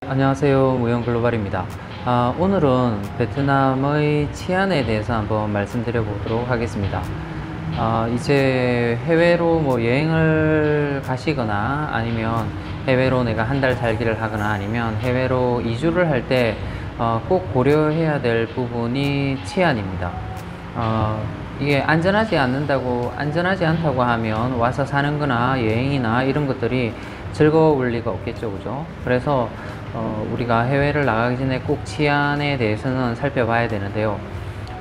안녕하세요. 무용글로벌입니다. 오늘은 베트남의 치안에 대해서 한번 말씀드려 보도록 하겠습니다. 이제 해외로 뭐 여행을 가시거나 아니면 해외로 내가 한 달 살기를 하거나 아니면 해외로 이주를 할 때 꼭 고려해야 될 부분이 치안입니다. 이게 안전하지 않다고 하면 와서 사는 거나 여행이나 이런 것들이 즐거울 리가 없겠죠, 그죠? 그래서 우리가 해외를 나가기 전에 꼭 치안에 대해서는 살펴봐야 되는데요.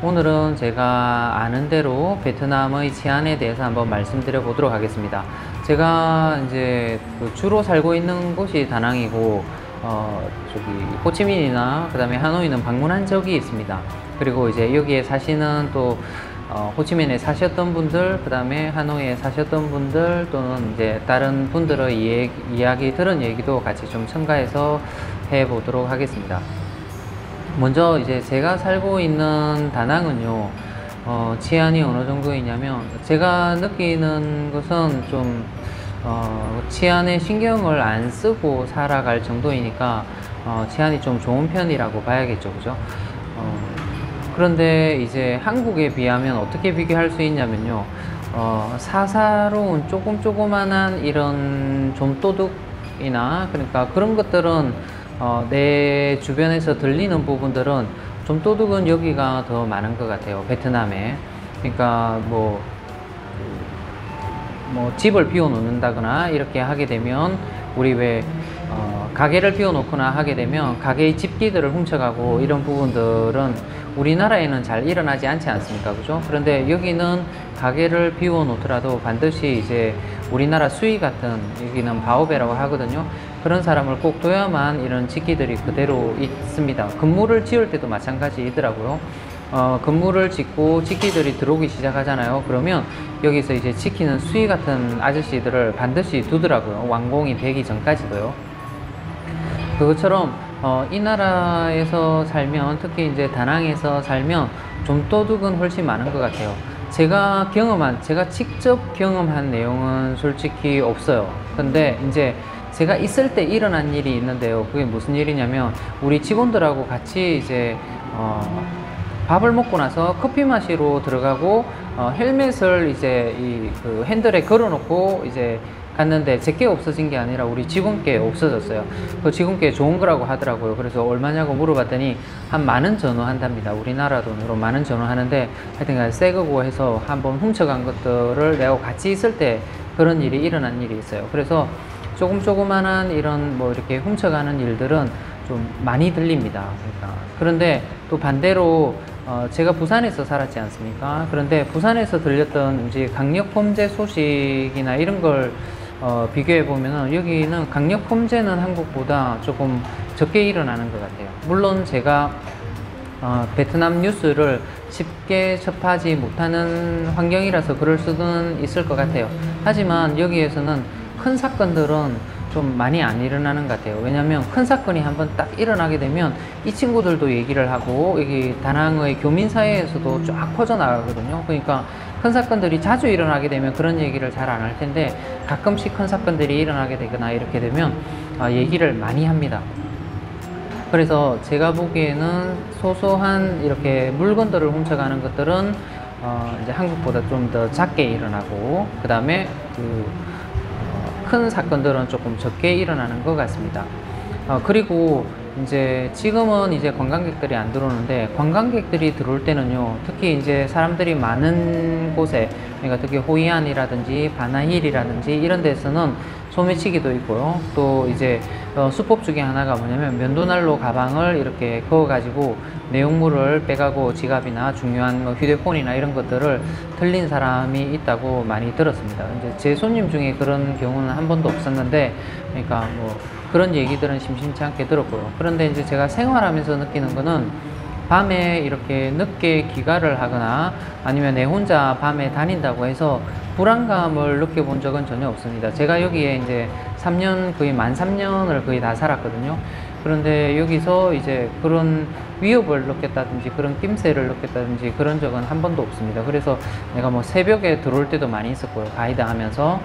오늘은 제가 아는 대로 베트남의 치안에 대해서 한번 말씀드려 보도록 하겠습니다. 제가 이제 주로 살고 있는 곳이 다낭이고, 저기 호치민이나 그 다음에 하노이는 방문한 적이 있습니다. 그리고 이제 여기에 사시는 또 호치민에 사셨던 분들, 그 다음에 하노이에 사셨던 분들, 또는 이제 다른 분들의 이야기 들은 얘기도 같이 좀 첨가해서 해 보도록 하겠습니다. 먼저 이제 제가 살고 있는 다낭은요, 치안이 어느 정도이냐면, 제가 느끼는 것은 좀, 치안에 신경을 안 쓰고 살아갈 정도이니까, 치안이 좀 좋은 편이라고 봐야겠죠, 그죠? 그런데 이제 한국에 비하면 어떻게 비교할 수 있냐면요, 사사로운 조그만한 이런 좀도둑이나 그러니까 그런 것들은 내 주변에서 들리는 부분들은 좀도둑은 여기가 더 많은 것 같아요, 베트남에. 그러니까 뭐 집을 비워 놓는다거나 이렇게 하게 되면, 우리 왜 가게를 비워 놓거나 하게 되면 가게의 집기들을 훔쳐가고 이런 부분들은 우리나라에는 잘 일어나지 않지 않습니까, 그죠? 그런데 여기는 가게를 비워 놓더라도 반드시 이제 우리나라 수의 같은, 여기는 바오베라고 하거든요. 그런 사람을 꼭 둬야만 이런 집기들이 그대로 있습니다. 건물을 지을 때도 마찬가지이더라고요. 건물을 짓고 집기들이 들어오기 시작하잖아요. 그러면 여기서 이제 지키는 수의 같은 아저씨들을 반드시 두더라고요. 완공이 되기 전까지도요. 그것처럼 이 나라에서 살면, 특히 이제 다낭에서 살면 좀도둑은 훨씬 많은 것 같아요. 제가 직접 경험한 내용은 솔직히 없어요. 근데 이제 제가 있을 때 일어난 일이 있는데요. 그게 무슨 일이냐면, 우리 직원들하고 같이 이제 밥을 먹고 나서 커피 마시러 들어가고, 헬멧을 이제 그 핸들에 걸어 놓고 이제 갔는데, 제게 없어진 게 아니라 우리 직원께 없어졌어요. 그 직원께 좋은 거라고 하더라고요. 그래서 얼마냐고 물어봤더니 한 10,000원 전후한답니다. 우리나라 돈으로 10,000원 전후하는데, 하여튼 새 거고 해서 한번 훔쳐간 것들을 내가 같이 있을 때 그런 일이 일어난 일이 있어요. 그래서 조그만한 이런 뭐 이렇게 훔쳐가는 일들은 좀 많이 들립니다. 그런데 또 반대로 제가 부산에서 살았지 않습니까? 그런데 부산에서 들렸던 이제 강력범죄 소식이나 이런 걸 비교해 보면은, 여기는 강력범죄는 한국보다 조금 적게 일어나는 것 같아요. 물론 제가 베트남 뉴스를 쉽게 접하지 못하는 환경이라서 그럴 수는 있을 것 같아요. 하지만 여기에서는 큰 사건들은 좀 많이 안 일어나는 것 같아요. 왜냐하면 큰 사건이 한번 딱 일어나게 되면 이 친구들도 얘기를 하고, 여기 다낭의 교민사회에서도 쫙 퍼져나가거든요. 그러니까 큰 사건들이 자주 일어나게 되면 그런 얘기를 잘 안 할 텐데, 가끔씩 큰 사건들이 일어나게 되거나 이렇게 되면 얘기를 많이 합니다. 그래서 제가 보기에는 소소한 이렇게 물건들을 훔쳐가는 것들은 이제 한국보다 좀 더 작게 일어나고, 그 다음에 큰 사건들은 조금 적게 일어나는 것 같습니다. 그리고 이제 지금은 이제 관광객들이 안 들어오는데, 관광객들이 들어올 때는요, 특히 이제 사람들이 많은 곳에, 그러니까 특히 호이안이라든지 바나힐이라든지 이런 데서는 소매치기도 있고요. 또 이제 수법 중에 하나가 뭐냐면, 면도날로 가방을 이렇게 그어가지고 내용물을 빼가고 지갑이나 중요한 뭐 휴대폰이나 이런 것들을 틀린 사람이 있다고 많이 들었습니다. 이제 제 손님 중에 그런 경우는 한 번도 없었는데, 그러니까 뭐 그런 얘기들은 심심치 않게 들었고요. 그런데 이제 제가 생활하면서 느끼는 거는, 밤에 이렇게 늦게 귀가를 하거나 아니면 내 혼자 밤에 다닌다고 해서 불안감을 느껴본 적은 전혀 없습니다. 제가 여기에 이제 3년, 거의 만 3년을 거의 다 살았거든요. 그런데 여기서 이제 그런 위협을 느꼈다든지 그런 낌새를 느꼈다든지 그런 적은 한 번도 없습니다. 그래서 내가 뭐 새벽에 들어올 때도 많이 있었고요. 가이드 하면서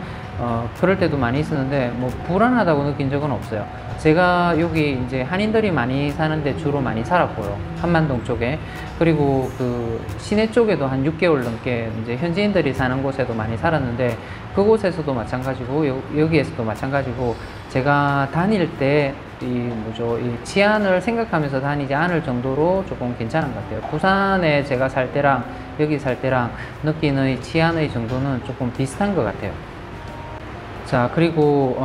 그럴 때도 많이 있었는데 뭐 불안하다고 느낀 적은 없어요. 제가 여기 이제 한인들이 많이 사는데 주로 많이 살았고요. 한만동 쪽에. 그리고 그 시내 쪽에도 한 6개월 넘게 이제 현지인들이 사는 곳에도 많이 살았는데 그곳에서도 마찬가지고 여기에서도 마찬가지고 제가 다닐 때 이 치안을 생각하면서 다니지 않을 정도로 조금 괜찮은 것 같아요. 부산에 제가 살 때랑 여기 살 때랑 느끼는 이 치안의 정도는 조금 비슷한 것 같아요. 자, 그리고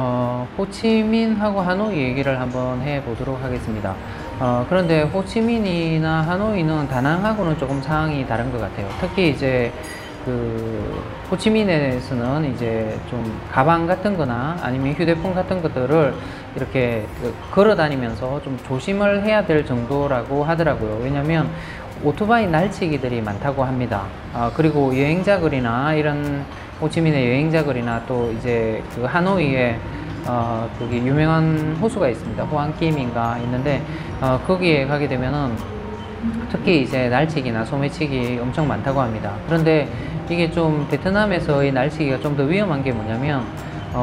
호치민하고 하노이 얘기를 한번 해보도록 하겠습니다. 그런데 호치민이나 하노이는 다낭하고는 조금 상황이 다른 것 같아요. 특히 이제 그 호치민에서는 이제 좀 가방 같은 거나 아니면 휴대폰 같은 것들을 이렇게 걸어 다니면서 좀 조심을 해야 될 정도라고 하더라고요. 왜냐면 오토바이 날치기들이 많다고 합니다. 그리고 여행자거리나 이런 호치민의 여행자거리나 또 이제 그 하노이에 거기 유명한 호수가 있습니다. 호안킴인가 있는데 거기에 가게 되면은 특히 이제 날치기나 소매치기 엄청 많다고 합니다. 그런데 이게 좀 베트남에서의 날치기가 좀 더 위험한 게 뭐냐면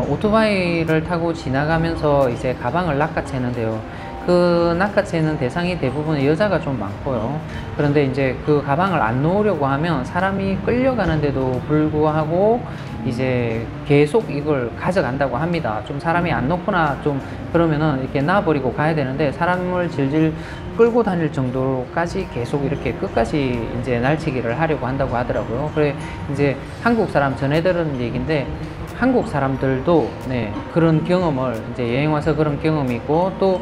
오토바이를 타고 지나가면서 이제 가방을 낚아채는데요. 그 낚아채는 대상이 대부분 여자가 좀 많고요. 그런데 이제 그 가방을 안 놓으려고 하면 사람이 끌려가는데도 불구하고 이제 계속 이걸 가져간다고 합니다. 좀 사람이 안 놓거나 좀 그러면은 이렇게 놔버리고 가야 되는데 사람을 질질 끌고 다닐 정도로까지 계속 이렇게 끝까지 이제 날치기를 하려고 한다고 하더라고요. 그래 이제 한국 사람 전해 들은 얘기인데 한국 사람들도 네, 그런 경험을 이제 여행 와서 그런 경험이 있고 또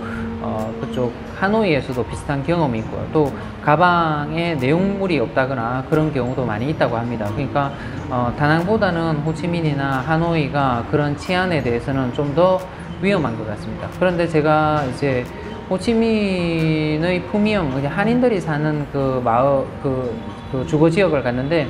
그쪽 하노이에서도 비슷한 경험이 있고요. 또 가방에 내용물이 없다거나 그런 경우도 많이 있다고 합니다. 그러니까 다낭보다는 호치민이나 하노이가 그런 치안에 대해서는 좀 더 위험한 것 같습니다. 그런데 제가 이제 호치민의 푸미영, 한인들이 사는 그 마을, 그 주거 지역을 갔는데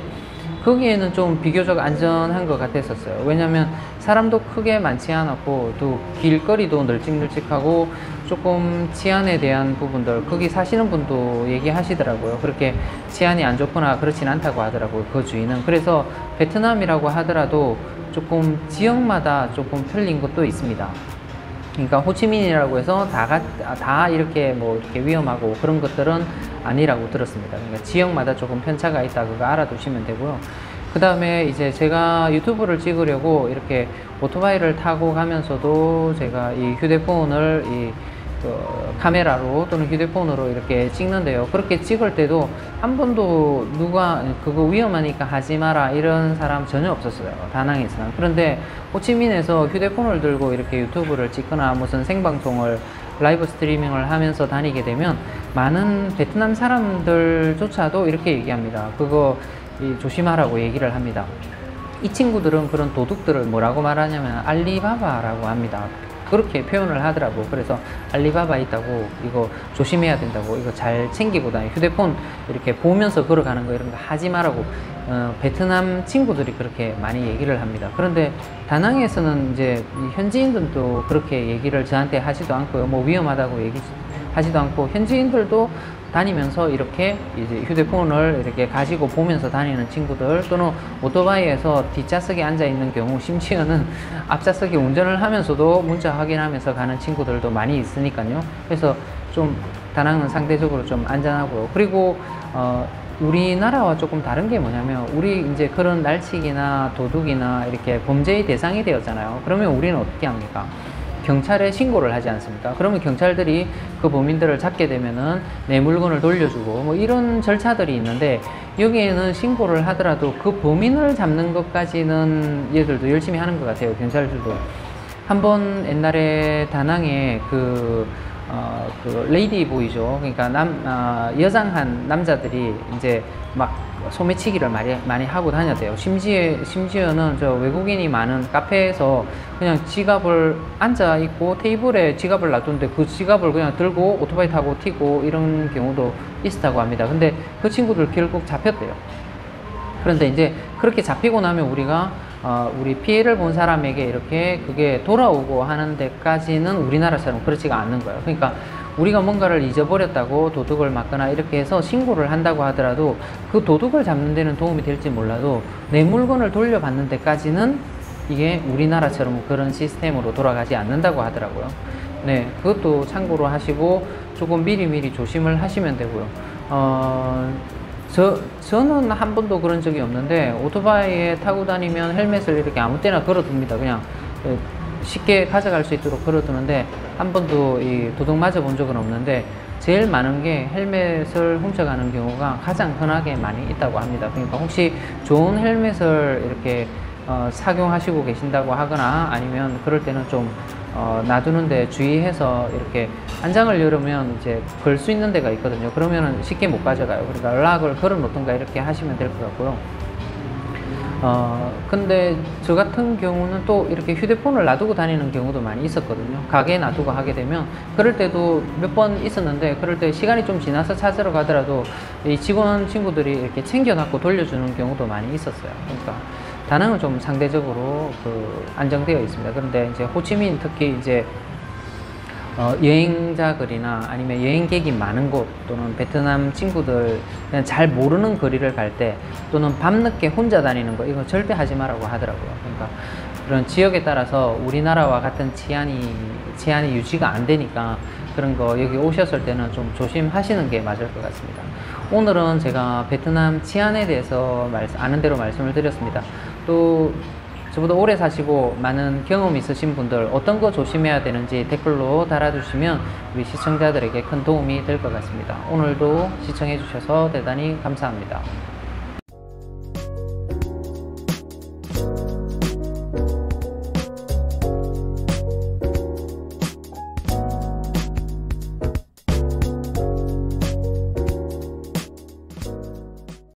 거기에는 좀 비교적 안전한 것 같았었어요. 왜냐면 사람도 크게 많지 않았고 또 길거리도 널찍널찍하고 조금 치안에 대한 부분들 거기 사시는 분도 얘기하시더라고요. 그렇게 치안이 안 좋거나 그렇진 않다고 하더라고요. 그 주인은. 그래서 베트남이라고 하더라도 조금 지역마다 조금 틀린 것도 있습니다. 그러니까 호치민이라고 해서 다 이렇게 뭐 이렇게 위험하고 그런 것들은 아니라고 들었습니다. 그러니까 지역마다 조금 편차가 있다 그거 알아두시면 되고요. 그 다음에 이제 제가 유튜브를 찍으려고 이렇게 오토바이를 타고 가면서도 제가 이 휴대폰을 카메라로 또는 휴대폰으로 이렇게 찍는데요. 그렇게 찍을 때도 한 번도 누가 그거 위험하니까 하지 마라 이런 사람 전혀 없었어요. 다낭에서는. 그런데 호치민에서 휴대폰을 들고 이렇게 유튜브를 찍거나 무슨 생방송을 라이브 스트리밍을 하면서 다니게 되면 많은 베트남 사람들조차도 이렇게 얘기합니다. 그거 조심하라고 얘기를 합니다. 이 친구들은 그런 도둑들을 뭐라고 말하냐면 알리바바라고 합니다. 그렇게 표현을 하더라고. 그래서 알리바바 있다고 이거 조심해야 된다고 이거 잘 챙기고 다니 휴대폰 이렇게 보면서 걸어가는 거 이런 거 하지 말라고 베트남 친구들이 그렇게 많이 얘기를 합니다. 그런데 다낭에서는 이제 현지인들도 그렇게 얘기를 저한테 하지도 않고요. 뭐 위험하다고 얘기하지도 않고 현지인들도 다니면서 이렇게 이제 휴대폰을 이렇게 가지고 보면서 다니는 친구들 또는 오토바이에서 뒷좌석에 앉아 있는 경우 심지어는 앞좌석에 운전을 하면서도 문자 확인하면서 가는 친구들도 많이 있으니까요. 그래서 좀 다낭은 상대적으로 좀 안전하고요. 그리고 우리나라와 조금 다른 게 뭐냐면 우리 이제 그런 날치기나 도둑이나 이렇게 범죄의 대상이 되었잖아요. 그러면 우리는 어떻게 합니까? 경찰에 신고를 하지 않습니까? 그러면 경찰들이 그 범인들을 잡게 되면은 내 물건을 돌려주고 뭐 이런 절차들이 있는데 여기에는 신고를 하더라도 그 범인을 잡는 것까지는 얘들도 열심히 하는 것 같아요. 경찰들도. 한번 옛날에 다낭에 그 레이디 보이죠. 그러니까 여장한 남자들이 이제 막 소매치기를 많이 하고 다녔대요. 심지어는 저 외국인이 많은 카페에서 그냥 지갑을 앉아 있고 테이블에 지갑을 놔두는데 그 지갑을 그냥 들고 오토바이 타고 튀고 이런 경우도 있었다고 합니다. 근데 그 친구들 결국 잡혔대요. 그런데 이제 그렇게 잡히고 나면 우리가 우리 피해를 본 사람에게 이렇게 그게 돌아오고 하는 데까지는 우리나라처럼 그렇지가 않는 거예요. 그러니까 우리가 뭔가를 잊어버렸다고 도둑을 맞거나 이렇게 해서 신고를 한다고 하더라도 그 도둑을 잡는 데는 도움이 될지 몰라도 내 물건을 돌려받는 데까지는 이게 우리나라처럼 그런 시스템으로 돌아가지 않는다고 하더라고요. 네, 그것도 참고로 하시고 조금 미리미리 조심을 하시면 되고요. 저는 한 번도 그런 적이 없는데 오토바이에 타고 다니면 헬멧을 이렇게 아무 때나 걸어둡니다. 그냥 쉽게 가져갈 수 있도록 걸어두는데 한 번도 이 도둑 맞아 본 적은 없는데 제일 많은 게 헬멧을 훔쳐가는 경우가 가장 흔하게 많이 있다고 합니다. 그러니까 혹시 좋은 헬멧을 이렇게 착용하시고 계신다고 하거나 아니면 그럴 때는 좀 놔두는데 주의해서 이렇게 안장을 열으면 이제 걸 수 있는 데가 있거든요. 그러면은 쉽게 못 가져가요. 그러니까 락을 걸어 놓던가 이렇게 하시면 될 것 같고요. 근데 저 같은 경우는 또 이렇게 휴대폰을 놔두고 다니는 경우도 많이 있었거든요. 가게에 놔두고 하게 되면 그럴 때도 몇 번 있었는데 그럴 때 시간이 좀 지나서 찾으러 가더라도 이 직원 친구들이 이렇게 챙겨놨고 돌려주는 경우도 많이 있었어요. 그러니까 다낭은 좀 상대적으로 안정되어 있습니다. 그런데 이제 호치민 특히 이제 여행자들이나 아니면 여행객이 많은 곳 또는 베트남 친구들 그냥 잘 모르는 거리를 갈 때 또는 밤늦게 혼자 다니는 거 이거 절대 하지 말라고 하더라고요. 그러니까 그런 지역에 따라서 우리나라와 같은 치안이 유지가 안 되니까 그런 거 여기 오셨을 때는 좀 조심하시는 게 맞을 것 같습니다. 오늘은 제가 베트남 치안에 대해서 아는 대로 말씀을 드렸습니다. 또 저보다 오래 사시고 많은 경험이 있으신 분들 어떤 거 조심해야 되는지 댓글로 달아주시면 우리 시청자들에게 큰 도움이 될 것 같습니다. 오늘도 시청해 주셔서 대단히 감사합니다.